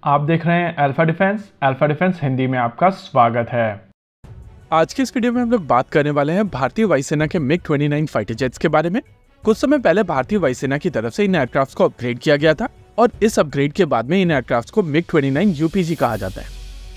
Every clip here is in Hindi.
आप देख रहे हैं अल्फा डिफेंस हिंदी में आपका स्वागत है। आज के इस वीडियो में हम लोग बात करने वाले हैं भारतीय वायुसेना के MiG-29 फाइटर जेट्स के बारे में। कुछ समय पहले भारतीय वायुसेना की तरफ से इन एयरक्राफ्ट को अपग्रेड किया गया था और इस अपग्रेड के बाद में इन एयरक्राफ्ट को MiG-29 UPG कहा जाता है।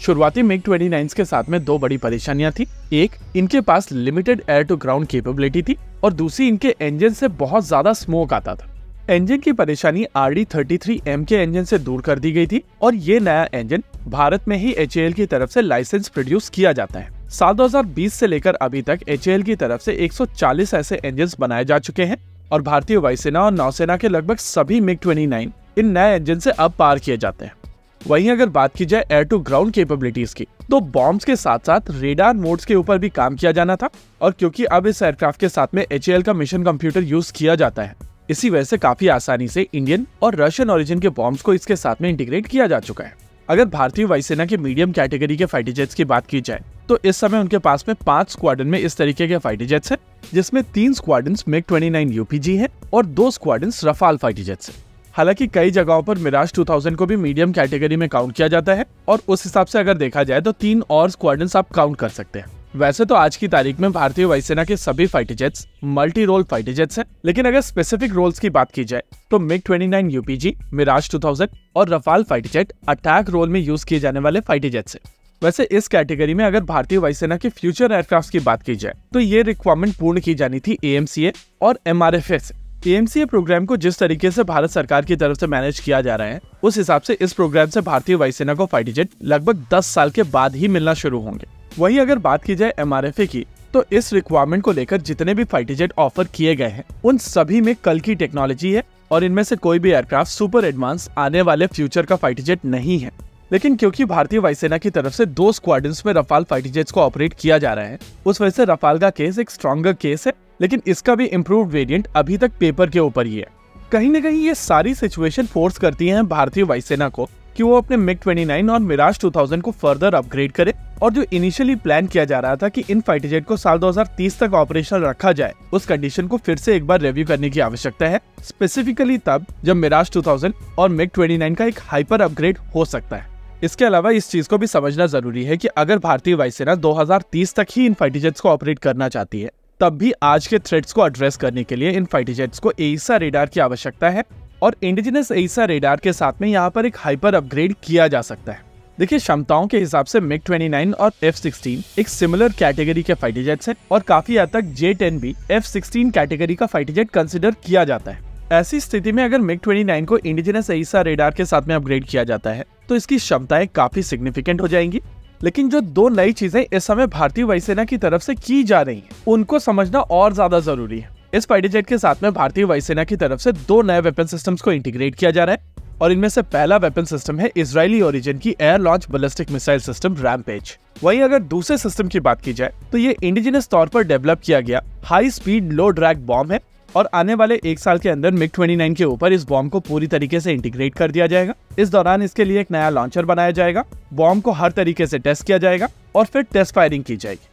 शुरुआती MiG-29 के साथ में दो बड़ी परेशानियां थी। एक, इनके पास limited air to ground capability थी और दूसरी, इनके इंजन से बहुत ज्यादा स्मोक आता था। इंजन की परेशानी RD-33M के इंजन से दूर कर दी गई थी और ये नया इंजन भारत में ही HAL की तरफ से लाइसेंस प्रोड्यूस किया जाता है। साल 2020 से लेकर अभी तक HAL की तरफ से 140 ऐसे इंजन बनाए जा चुके हैं और भारतीय वायुसेना और नौसेना के लगभग सभी MiG-29 इन नए इंजन से अब पार किए जाते हैं। वहीं अगर बात की जाए एयर टू ग्राउंड कैपेबिलिटीज की, तो बॉम्ब्स के साथ साथ रेडार मोड्स के ऊपर भी काम किया जाना था और क्योंकि अब इस एयरक्राफ्ट के साथ में HAL का मिशन कंप्यूटर यूज किया जाता है, इसी वजह से काफी आसानी से इंडियन और रशियन ओरिजिन के बॉम्ब्स को इसके साथ में इंटीग्रेट किया जा चुका है। अगर भारतीय वायुसेना के मीडियम कैटेगरी के फाइटर जेट्स की बात की जाए, तो इस समय उनके पास में 5 स्क्वाड्रन में इस तरीके के फाइटर जेट्स हैं, जिसमें 3 स्क्वाड्रन MiG-29 UPG हैं और 2 स्क्वाड्रन रफाल फाइटर जेट्स हैं। हालांकि कई जगहों पर मिराज 2000 को भी मीडियम कैटेगरी में काउंट किया जाता है और उस हिसाब से अगर देखा जाए तो 3 और स्क्वाड्रन आप काउंट कर सकते हैं। वैसे तो आज की तारीख में भारतीय वायुसेना के सभी fighter jets multi role fighter jets हैं, लेकिन अगर स्पेसिफिक रोल्स की बात की जाए तो MiG-29 UPG, मिराज 2000 और Rafale fighter jet attack role में यूज किए जाने वाले फाइटर जेट्स हैं। वैसे इस कैटेगरी में अगर भारतीय वायुसेना के फ्यूचर एयरक्राफ्ट की बात की जाए तो ये रिक्वायरमेंट पूर्ण की जानी थी AMCA और MRFA से। AMCA प्रोग्राम को जिस तरीके से भारत सरकार की तरफ से मैनेज किया जा रहा है, उस हिसाब से इस प्रोग्राम से भारतीय वायुसेना को फाइटर जेट लगभग 10 साल के बाद ही मिलना शुरू होंगे। वहीं अगर बात की जाए MRFA की, तो इस रिक्वायरमेंट को लेकर जितने भी फाइटर जेट ऑफर किए गए हैं उन सभी में कल की टेक्नोलॉजी है और इनमें से कोई भी एयरक्राफ्ट सुपर एडवांस आने वाले फ्यूचर का फाइटर जेट नहीं है। लेकिन क्योंकि भारतीय वायुसेना की तरफ से 2 स्क्वाड्रन्स में रफाल फाइटर जेट्स को ऑपरेट किया जा रहा है, उस वजह से रफाल का केस एक स्ट्रॉन्गर केस है, लेकिन इसका भी इम्प्रूव्ड वेरिएंट अभी तक पेपर के ऊपर ही है। कहीं न कहीं ये सारी सिचुएशन फोर्स करती है भारतीय वायुसेना को कि वो अपने MiG-29 और मिराज 2000 को फर्दर अपग्रेड करे और जो इनिशियली प्लान किया जा रहा था कि इन फाइटर जेट को साल 2030 तक ऑपरेशनल रखा जाए, उस कंडीशन को फिर से एक बार रिव्यू करने की आवश्यकता है, स्पेसिफिकली तब जब मिराज 2000 और MiG-29 का एक हाइपर अपग्रेड हो सकता है। इसके अलावा इस चीज को भी समझना जरूरी है कि अगर भारतीय वायुसेना 2030 तक ही इन फाइटर जेट्स को ऑपरेट करना चाहती है, तब भी आज के थ्रेट्स को एड्रेस करने के लिए इन फाइटर जेट्स को AESA रेडार की आवश्यकता है और इंडिजिनस AESA रेडार के साथ में यहाँ पर एक हाइपर अपग्रेड किया जा सकता है। देखिए, क्षमताओं के हिसाब से MiG-29 और F-16 एक सिमिलर कैटेगरी के फाइटर जेट्स हैं और काफी हद तक J-10 भी F-16 कैटेगरी का फाइटर जेट कंसिडर किया जाता है। ऐसी स्थिति में अगर MiG-29 को इंडिजिनस AESA रेडार के साथ में अपग्रेड किया जाता है तो इसकी क्षमताएं काफी सिग्निफिकेंट हो जाएंगी। लेकिन जो 2 नई चीजें इस समय भारतीय वायुसेना की तरफ से की जा रही हैं, उनको समझना और ज्यादा जरूरी है। इस फाइटर जेट के साथ में भारतीय वायुसेना की तरफ से 2 नए वेपन सिस्टम्स को इंटीग्रेट किया जा रहा है और इनमें से पहला वेपन सिस्टम है इजरायली ओरिजिन की air launch ballistic missile system rampage. वहीं अगर दूसरे सिस्टम की बात की जाए तो ये इंडिजिनस तौर पर डेवलप किया गया हाई स्पीड लो ड्रैग बॉम्ब है और आने वाले 1 साल के अंदर MiG-29 के ऊपर इस बॉम्ब को पूरी तरीके से इंटीग्रेट कर दिया जाएगा। इस दौरान इसके लिए एक नया लॉन्चर बनाया जाएगा, बॉम्ब को हर तरीके से टेस्ट किया जाएगा और फिर टेस्ट फायरिंग की जाएगी।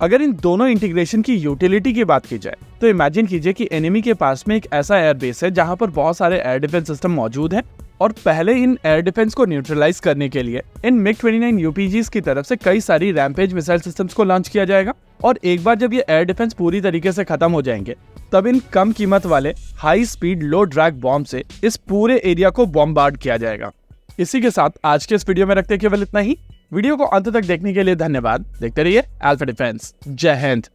अगर इन दोनों इंटीग्रेशन की यूटिलिटी की बात की जाए तो इमेजिन कीजिए कि एनिमी के पास में एक ऐसा एयर बेस है जहां पर बहुत सारे एयर डिफेंस सिस्टम मौजूद हैं और पहले इन एयर डिफेंस को न्यूट्रलाइज करने के लिए इन MiG-29 UPGs की तरफ से कई सारी रैम्पेज मिसाइल सिस्टम्स को लॉन्च किया जाएगा और एक बार जब ये एयर डिफेंस पूरी तरीके से खत्म हो जाएंगे, तब इन कम कीमत वाले हाई स्पीड लो ड्रैग बॉम्ब से इस पूरे एरिया को बॉम्बार्ड किया जाएगा। इसी के साथ आज के इस वीडियो में रखते केवल इतना ही। वीडियो को अंत तक देखने के लिए धन्यवाद। देखते रहिए अल्फा डिफेंस। जय हिंद।